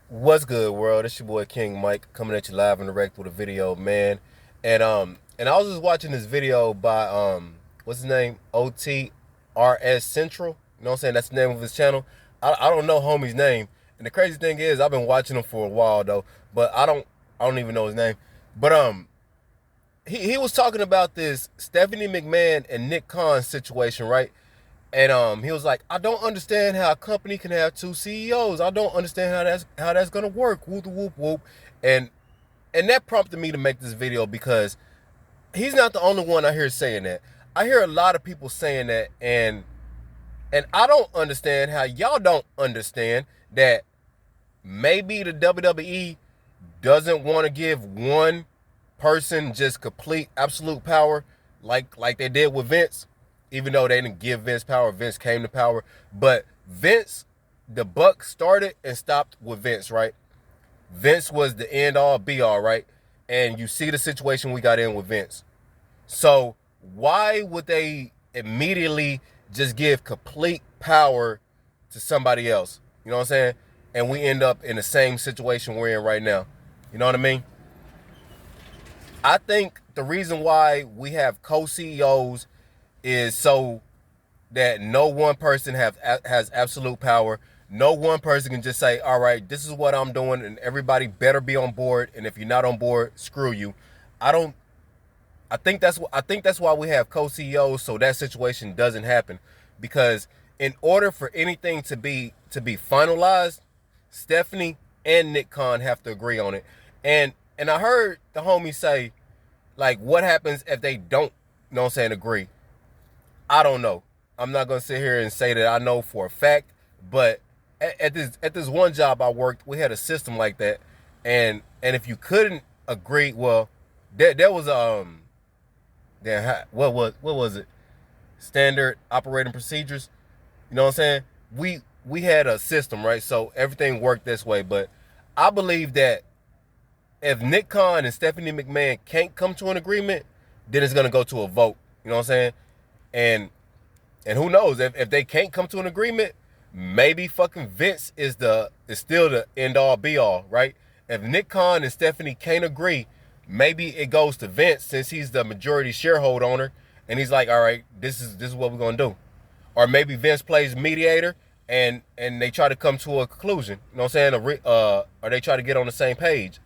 What's good, world? It's your boy King Mike coming at you live and direct with a video, man. And I was just watching this video by what's his name? OTRS Central. You know what I'm saying? That's the name of his channel. I don't know homie's name. And the crazy thing is I've been watching him for a while though, but I don't even know his name. But he was talking about this Stephanie McMahon and Nick Khan situation, right? And he was like, I don't understand how a company can have two CEOs. I don't understand how that's gonna work. Whoop whoop whoop. And and that prompted me to make this video because he's not the only one I hear saying that. I hear a lot of people saying that, and I don't understand how y'all don't understand that maybe the WWE doesn't want to give one person just complete absolute power like they did with Vince. Even though they didn't give Vince power, Vince came to power. But Vince, the buck started and stopped with Vince, right? Vince was the end all be all, right? And you see the situation we got in with Vince. So why would they immediately just give complete power to somebody else? You know what I'm saying? And we end up in the same situation we're in right now. You know what I mean? I think the reason why we have co-CEOs is so that no one person has absolute power. No one person can just say, all right, this is what I'm doing, and everybody better be on board. And if you're not on board, screw you. I don't. I think that's why we have co-CEOs, so that situation doesn't happen. Because in order for anything to be finalized, Stephanie and Nick Khan have to agree on it. And I heard the homie say, like, what happens if they don't, you know what I'm saying, agree? I don't know. I'm not gonna sit here and say that I know for a fact, but at this one job I worked, we had a system like that, and if you couldn't agree, well, there was what was it? Standard operating procedures. You know what I'm saying? We had a system, right? So everything worked this way. But I believe that if Nick Khan and Stephanie McMahon can't come to an agreement, then it's gonna go to a vote. You know what I'm saying? And and who knows if they can't come to an agreement, maybe fucking Vince is still the end all be all, right? If Nick Khan and Stephanie can't agree, maybe it goes to Vince since he's the majority shareholder owner, and he's like, all right, this is what we're gonna do. Or maybe Vince plays mediator and they try to come to a conclusion. You know what I'm saying? Or they try to get on the same page.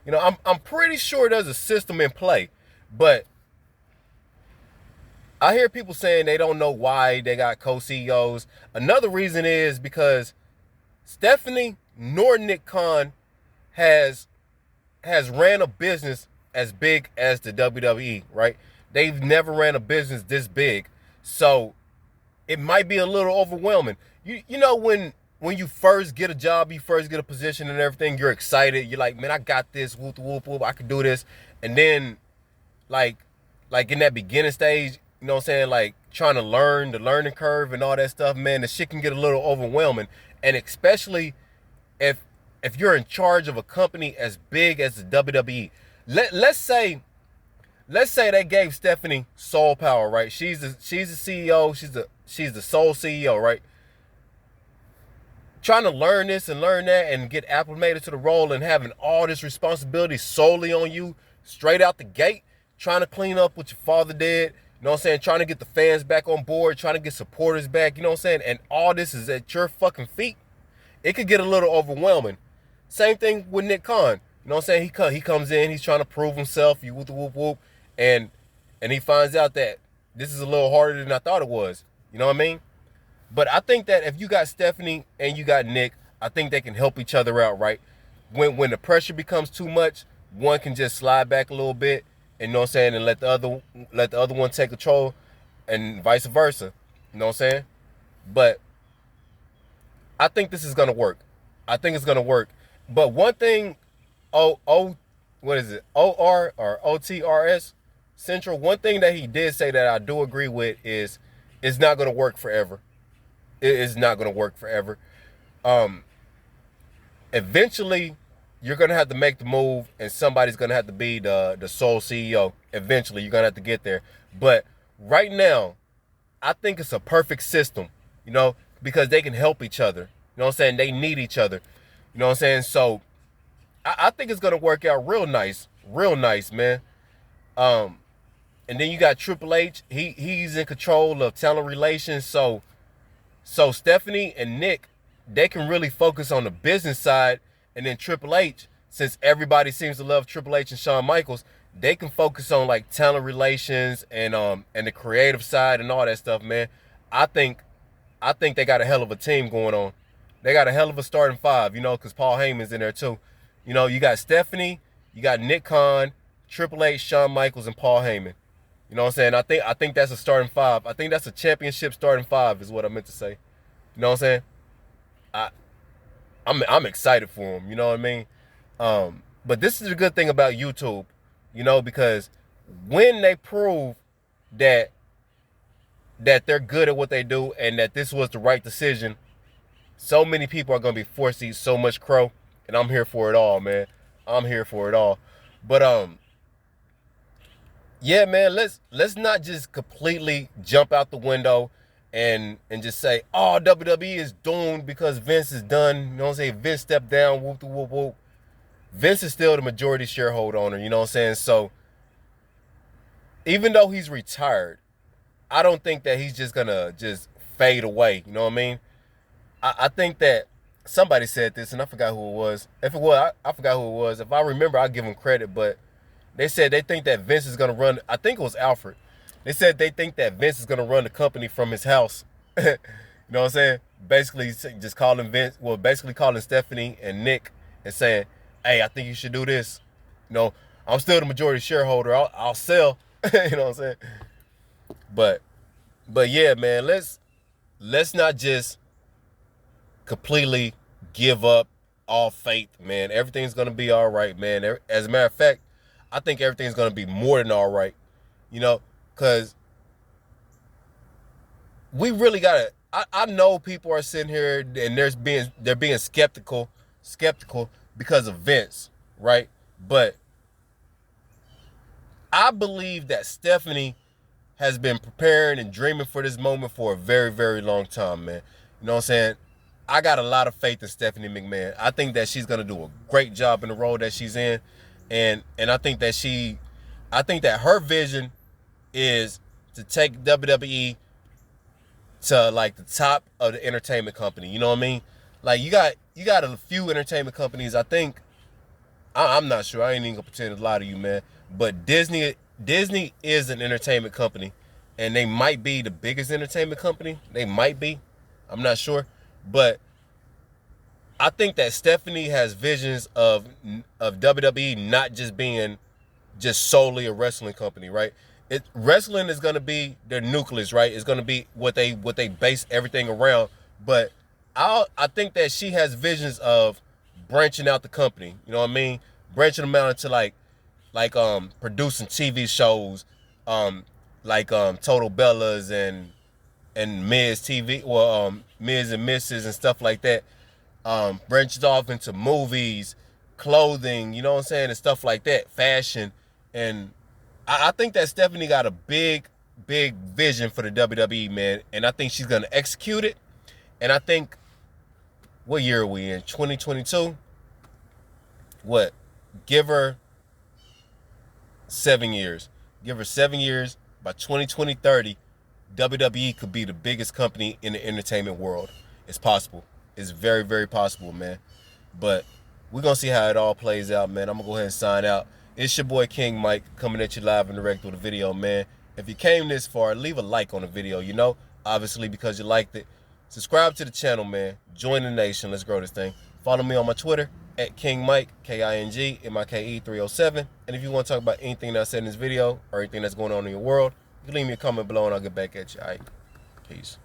I'm pretty sure there's a system in play, but I hear people saying they don't know why they got co-CEOs. Another reason is because Stephanie nor Nick Khan has has ran a business as big as the WWE, right? They've never ran a business this big. So it might be a little overwhelming. You know when you first get a job, you first get a position and everything, you're excited. You're like, man, I got this, whoop whoop whoop, I can do this. And then like like in that beginning stage, you know what I'm saying, like trying to learn the learning curve and all that stuff, man, the shit can get a little overwhelming. And especially if if you're in charge of a company as big as the WWE. Let's say they gave Stephanie sole power, right? She's the CEO, she's the sole CEO, right? Trying to learn this and learn that and get acclimated to the role and having all this responsibility solely on you straight out the gate, trying to clean up what your father did, you know what I'm saying? Trying to get the fans back on board, trying to get supporters back, you know what I'm saying? And all this is at your fucking feet. It could get a little overwhelming. Same thing with Nick Khan. You know what I'm saying? He comes in, he's trying to prove himself, you whoop whoop whoop, and and he finds out that this is a little harder than I thought it was. You know what I mean? But I think that if you got Stephanie and you got Nick, I think they can help each other out, right? When the pressure becomes too much, one can just slide back a little bit, and you know what I'm saying, and let the other one take control, and vice versa. You know what I'm saying? But I think this is gonna work. I think it's gonna work. But one thing, what is it? OR or OTRS Central. One thing that he did say that I do agree with is it's not gonna work forever. It is not gonna work forever. Um, Eventually, you're gonna have to make the move, and somebody's gonna have to be the sole CEO. Eventually, you're gonna have to get there. But right now, I think it's a perfect system, you know, because they can help each other. You know what I'm saying? They need each other. You know what I'm saying? So I think it's gonna work out real nice, man. Um, and then you got Triple H. He's in control of talent relations. So Stephanie and Nick, they can really focus on the business side, and then Triple H, since everybody seems to love Triple H and Shawn Michaels, they can focus on like talent relations and the creative side and all that stuff, man. I think they got a hell of a team going on. They got a hell of a starting five, you know, because Paul Heyman's in there too. You know, you got Stephanie, you got Nick Khan, Triple H, Shawn Michaels, and Paul Heyman. You know what I'm saying? I think that's a starting five. I think that's a championship starting five is what I meant to say. You know what I'm saying? I I'm excited for them. You know what I mean? But this is the good thing about YouTube, you know, because when they prove that they're good at what they do and that this was the right decision, so many people are gonna be forced to eat so much crow, and I'm here for it all, man. I'm here for it all. But yeah, man, let's not just completely jump out the window and just say, oh, WWE is doomed because Vince is done. You know what I'm saying? Vince stepped down, whoop whoop whoop. Vince is still the majority shareholder owner, you know what I'm saying? So even though he's retired, I don't think that he's just gonna just fade away, you know what I mean? I think that somebody said this, and I forgot who it was. If it was, I forgot who it was. If I remember, I'll give him credit, but they said they think that Vince is going to run, I think it was Alfred. They said they think that Vince is going to run the company from his house. You know what I'm saying? Basically just calling Vince, well, basically calling Stephanie and Nick and saying, hey, I think you should do this. You know, I'm still the majority shareholder. I'll sell. You know what I'm saying? But yeah, man, let's not just completely give up all faith, man. Everything's going to be all right, man. As a matter of fact, I think everything's going to be more than all right, you know, because we really got to, I know people are sitting here and they're being skeptical because of Vince, right? But I believe that Stephanie has been preparing and dreaming for this moment for a very, very long time, man. You know what I'm saying? I got a lot of faith in Stephanie McMahon. I think that she's gonna do a great job in the role that she's in, and I think that her vision is to take WWE to like the top of the entertainment company. You know what I mean? Like you got a few entertainment companies. I think I'm not sure. I ain't even gonna pretend to lie to you, man. But Disney is an entertainment company, and they might be the biggest entertainment company. They might be. I'm not sure. But I think that Stephanie has visions of WWE not just being just solely a wrestling company, right? Wrestling is going to be their nucleus, right? It's going to be what they base everything around. But I think that she has visions of branching out the company. You know what I mean? Branching them out into like producing TV shows, Total Bellas and Miz TV, well, Miz and Mrs. and stuff like that. Branched off into movies, clothing, you know what I'm saying, and stuff like that, fashion. And I think that Stephanie got a big vision for the WWE, man. And I think she's going to execute it. And I think, what year are we in? 2022? What? Give her 7 years. Give her 7 years. By 2020-30, WWE could be the biggest company in the entertainment world. It's possible. It's very, very possible, man. But we're going to see how it all plays out, man. I'm going to go ahead and sign out. It's your boy King Mike coming at you live and direct with a video, man. If you came this far, leave a like on the video, you know, obviously because you liked it. Subscribe to the channel, man. Join the nation. Let's grow this thing. Follow me on my Twitter at King Mike, KINGMIKE 307. And if you want to talk about anything that I said in this video or anything that's going on in your world, you can leave me a comment below and I'll get back at you. All right. Peace.